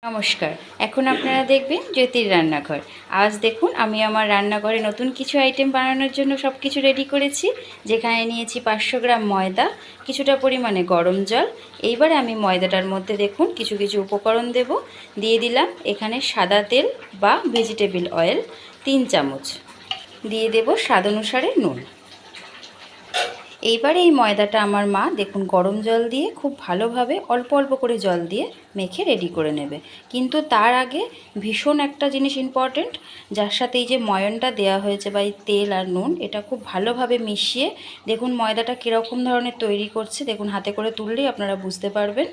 নমস্কার। এখন আপনারা দেখবেন জ্যোতির রান্নাঘর। আজ দেখুন আমি আমার রান্নাঘরে নতুন কিছু আইটেম বানানোর জন্য সব কিছু রেডি করেছি। যেখানে নিয়েছি 500 গ্রাম ময়দা, কিছুটা পরিমাণে গরম জল। এইবারে আমি ময়দাটার মধ্যে দেখুন কিছু কিছু উপকরণ দেব। দিয়ে দিলাম এখানে সাদা তেল বা ভেজিটেবল অয়েল 3 চামচ। দিয়ে দেব স্বাদ অনুসারে নুন। এইবারে এই ময়দাটা আমার মা দেখুন গরম জল দিয়ে খুব ভালোভাবে অল্প অল্প করে জল দিয়ে মেখে রেডি করে নেবে। কিন্তু তার আগে ভীষণ একটা জিনিস ইম্পর্ট্যান্ট, যার সাথে এই যে ময়নটা দেওয়া হয়েছে বা এই তেল আর নুন, এটা খুব ভালোভাবে মিশিয়ে দেখুন ময়দাটা কীরকম ধরনের তৈরি করছে। দেখুন হাতে করে তুললেই আপনারা বুঝতে পারবেন।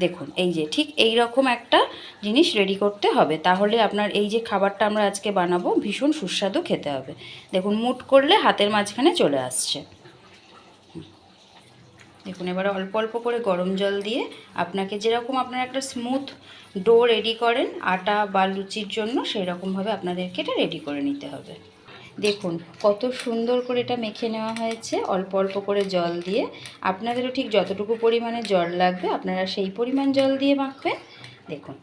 দেখুন এই যে ঠিক এই রকম একটা জিনিস রেডি করতে হবে, তাহলে আপনার এই যে খাবারটা আমরা আজকে বানাবো ভীষণ সুস্বাদু খেতে হবে। দেখুন মুঠ করলে হাতের মাঝখানে চলে আসছে। দেখুন এবারে অল্প অল্প করে গরম জল দিয়ে আপনাকে যেরকম আপনারা একটা স্মুথ ডো রেডি করেন আটা বা লুচির জন্য, সেই রকমভাবে আপনাদেরকে এটা রেডি করে নিতে হবে। দেখুন কত সুন্দর করে এটা মেখে নেওয়া হয়েছে অল্প অল্প করে জল দিয়ে। আপনাদেরও ঠিক যতটুকু পরিমাণে জল লাগবে আপনারা সেই পরিমাণ জল দিয়ে মাখবেন। দেখুন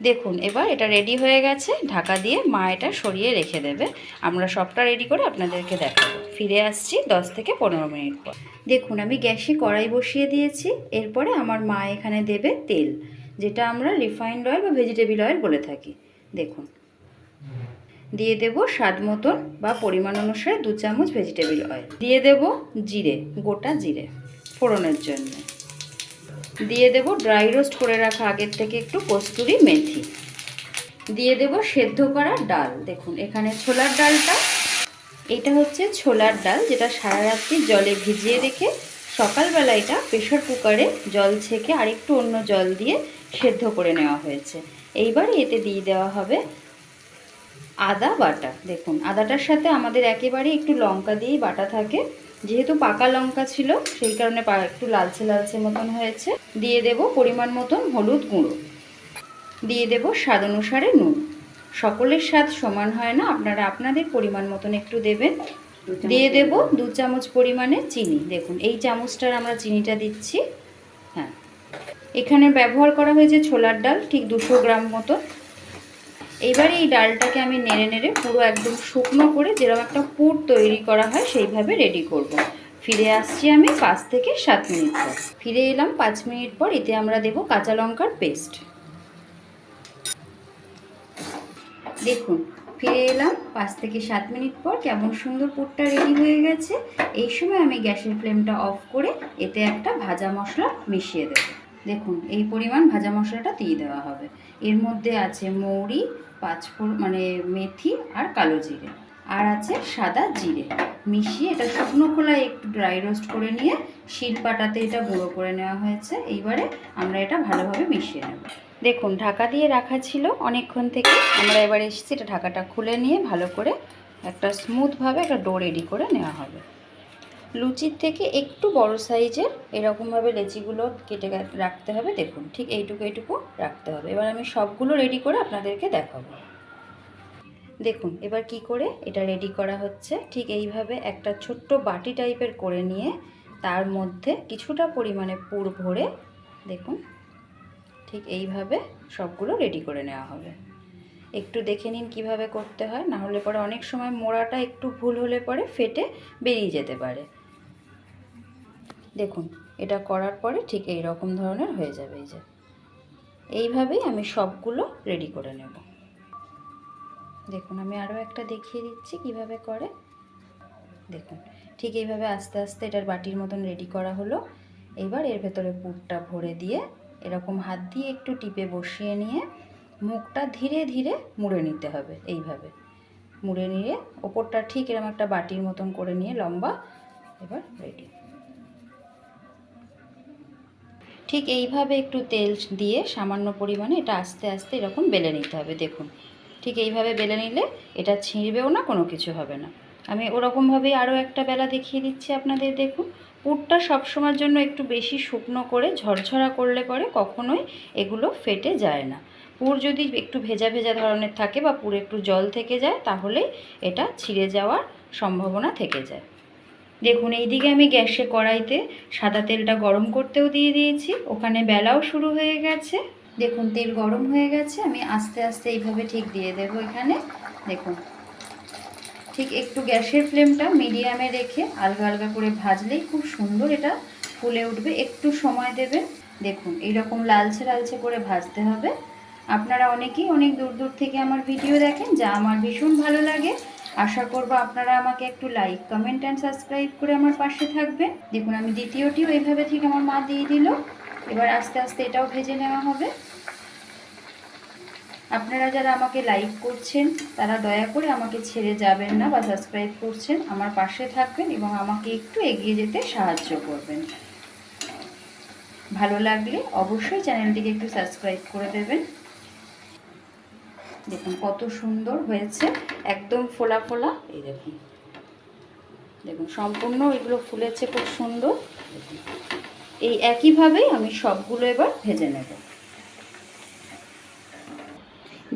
দেখুন এবার এটা রেডি হয়ে গেছে। ঢাকা দিয়ে মা এটা সরিয়ে রেখে দেবে। আমরা সবটা রেডি করে আপনাদেরকে দেখাবো। ফিরে আসছি 10 থেকে 15 মিনিট পর। দেখুন আমি গ্যাসে কড়াই বসিয়ে দিয়েছি। এরপরে আমার মা এখানে দেবে তেল, যেটা আমরা রিফাইন্ড অয়েল বা ভেজিটেবল অয়েল বলে থাকি। দেখুন দিয়ে দেব স্বাদ মতন বা পরিমাণ অনুসারে 2 চামচ ভেজিটেবল অয়েল। দিয়ে দেব জিরে, গোটা জিরে ফোড়নের জন্য। দিয়ে দেব ড্রাই রোস্ট করে রাখা আগের থেকে একটু কস্তুরি মেথি। দিয়ে দেব সেদ্ধ করা ডাল। দেখুন এখানে ছোলার ডালটা, এটা হচ্ছে ছোলার ডাল যেটা সারা রাত্রি জলে ভিজিয়ে রেখে সকালবেলা এটা প্রেশার কুকারে জল ছেঁকে আরেকটু অন্য জল দিয়ে সেদ্ধ করে নেওয়া হয়েছে। এইবার এতে দিয়ে দেওয়া হবে আদা বাটা। দেখুন আদাটার সাথে আমাদের একেবারে একটু লঙ্কা দিয়েই বাটা থাকে, যেহেতু পাকা লঙ্কা ছিল সেই কারণে একটু লালচে লালচে মতন হয়েছে। দিয়ে দেব পরিমাণ মতন হলুদ গুঁড়ো। দিয়ে দেব স্বাদ অনুসারে নুন। সকলের স্বাদ সমান হয় না, আপনারা আপনাদের পরিমাণ মতন একটু দেবেন। দিয়ে দেব 2 চামচ পরিমাণে চিনি। দেখুন এই চামচটার আমরা চিনিটা দিচ্ছি। হ্যাঁ, এখানে ব্যবহার করা হয়েছে ছোলার ডাল ঠিক 200 গ্রাম মতো। এইবার এই ডালটাকে আমি নেড়ে নেড়ে পুরো একদম শুকনো করে যেরকম একটা পুর তৈরি করা হয় সেইভাবে রেডি করব। ফিরে আসছি আমি 5 থেকে 7 মিনিট পর। ফিরে এলাম 5 মিনিট পর। এতে আমরা দেব কাঁচা লঙ্কার পেস্ট। দেখুন ফিরে এলাম 5 থেকে 7 মিনিট পর। কেমন সুন্দর পুরটা রেডি হয়ে গেছে। এই সময় আমি গ্যাসের ফ্লেমটা অফ করে এতে একটা ভাজা মশলা মিশিয়ে দেব। দেখুন এই পরিমাণ ভাজা মশলাটা দিয়ে দেওয়া হবে। এর মধ্যে আছে মৌরি, মানে মেথি আর কালো জিরে, আর আছে সাদা জিরে। মিশিয়ে এটা শুকনো খোলায় একটু ড্রাই রোস্ট করে নিয়ে শিলপাটাতে এটা গুঁড়ো করে নেওয়া হয়েছে। এইবারে আমরা এটা ভালোভাবে মিশিয়ে নেব। দেখুন ঢাকা দিয়ে রাখা ছিল অনেকক্ষণ থেকে, আমরা এবার এসেছি এটা ঢাকাটা খুলে নিয়ে ভালো করে একটা স্মুথভাবে একটা ডো রেডি করে নেওয়া হবে। লুচির থেকে একটু বড় সাইজের এরকমভাবে লেচিগুলো কেটে রাখতে হবে। দেখুন ঠিক এইটুকু রাখতে হবে। এবার আমি সবগুলো রেডি করে আপনাদেরকে দেখাবো। দেখুন এবার কি করে এটা রেডি করা হচ্ছে। ঠিক এইভাবে একটা ছোট্ট বাটি টাইপের করে নিয়ে তার মধ্যে কিছুটা পরিমাণে পুর ভরে দেখুন ঠিক এইভাবে সবগুলো রেডি করে নেওয়া হবে। একটু দেখে নিন কিভাবে করতে হয়, না হলে পরে অনেক সময় মোড়াটা একটু ভুল হলে পরে ফেটে বেরিয়ে যেতে পারে। দেখুন এটা করার পরে ঠিক এই রকম ধরনের হয়ে যাবে। এই যে এইভাবেই আমি সবগুলো রেডি করে নেব। দেখুন আমি আরও একটা দেখিয়ে দিচ্ছি কিভাবে করে। দেখুন ঠিক এইভাবে আস্তে আস্তে এটার বাটির মতন রেডি করা হলো। এবার এর ভেতরে পুরটা ভরে দিয়ে এরকম হাত দিয়ে একটু টিপে বসিয়ে নিয়ে মুখটা ধীরে ধীরে মুড়ে নিতে হবে। এইভাবে মুড়ে নিয়ে ওপরটা ঠিক এরকম একটা বাটির মতন করে নিয়ে লম্বা, এবার রেডি। ঠিক এইভাবে একটু তেল দিয়ে সামান্য পরিমাণে এটা আস্তে আস্তে এরকম বেলে নিতে হবে। দেখুন ঠিক এইভাবে বেলে নিলে এটা ছিঁড়বেও না, কোনো কিছু হবে না। আমি ওরকমভাবেই আরও একটা বেলা দেখিয়ে দিচ্ছি আপনাদের। দেখুন পুরটা সবসময়ের জন্য একটু বেশি শুকনো করে ঝরঝরা করলে পরে কখনোই এগুলো ফেটে যায় না। পুর যদি একটু ভেজা ভেজা ধরনের থাকে বা পুরে একটু জল থেকে যায় তাহলে এটা ছিঁড়ে যাওয়ার সম্ভাবনা থেকে যায়। দেখুন এইদিকে আমি গ্যাসে কড়াইতে সাদা তেলটা গরম করতেও দিয়ে দিয়েছি, ওখানে বেলাও শুরু হয়ে গেছে। দেখুন তেল গরম হয়ে গেছে, আমি আস্তে আস্তে এইভাবে ঠিক দিয়ে দেবো এখানে। দেখুন ঠিক একটু গ্যাসের ফ্লেমটা মিডিয়ামে রেখে আলগা আলগা করে ভাজলেই খুব সুন্দর এটা ফুলে উঠবে। একটু সময় দেবেন। দেখুন এইরকম লালচে লালচে করে ভাজতে হবে। আপনারা অনেকেই অনেক দূর দূর থেকে আমার ভিডিও দেখেন, যা আমার ভীষণ ভালো লাগে। আশা করব আপনারা আমাকে একটু লাইক, কমেন্ট অ্যান্ড সাবস্ক্রাইব করে আমার পাশে থাকবেন। দেখুন আমি দ্বিতীয়টিও এইভাবে ঠিক আমার মা দিয়ে দিল। এবার আস্তে আস্তে এটাও ভেজে নেওয়া হবে। আপনারা যারা আমাকে লাইক করছেন তারা দয়া করে আমাকে ছেড়ে যাবেন না, বা সাবস্ক্রাইব করছেন আমার পাশে থাকবেন এবং আমাকে একটু এগিয়ে যেতে সাহায্য করবেন। ভালো লাগলে অবশ্যই চ্যানেলটিকে একটু সাবস্ক্রাইব করে দেবেন। দেখুন কত সুন্দর হয়েছে, একদম ফোলা ফোলা। এই দেখুন, দেখুন সম্পূর্ণ এগুলো ফুলেছে খুব সুন্দর। এই একইভাবেই আমি সবগুলো এবার ভেজে নেব।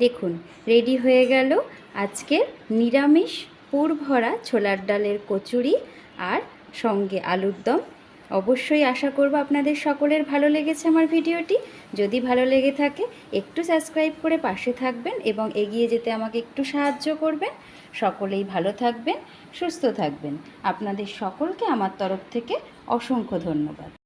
দেখুন রেডি হয়ে গেল আজকের নিরামিষ পুর ভরা ছোলার ডালের কচুরি আর সঙ্গে আলুর দম। অবশ্যই আশা করব আপনাদের সকলের ভালো লেগেছে আমার ভিডিওটি। যদি ভালো লেগে থাকে একটু সাবস্ক্রাইব করে পাশে থাকবেন এবং এগিয়ে যেতে আমাকে একটু সাহায্য করবেন। সকলেই ভালো থাকবেন, সুস্থ থাকবেন। আপনাদের সকলকে আমার তরফ থেকে অসংখ্য ধন্যবাদ।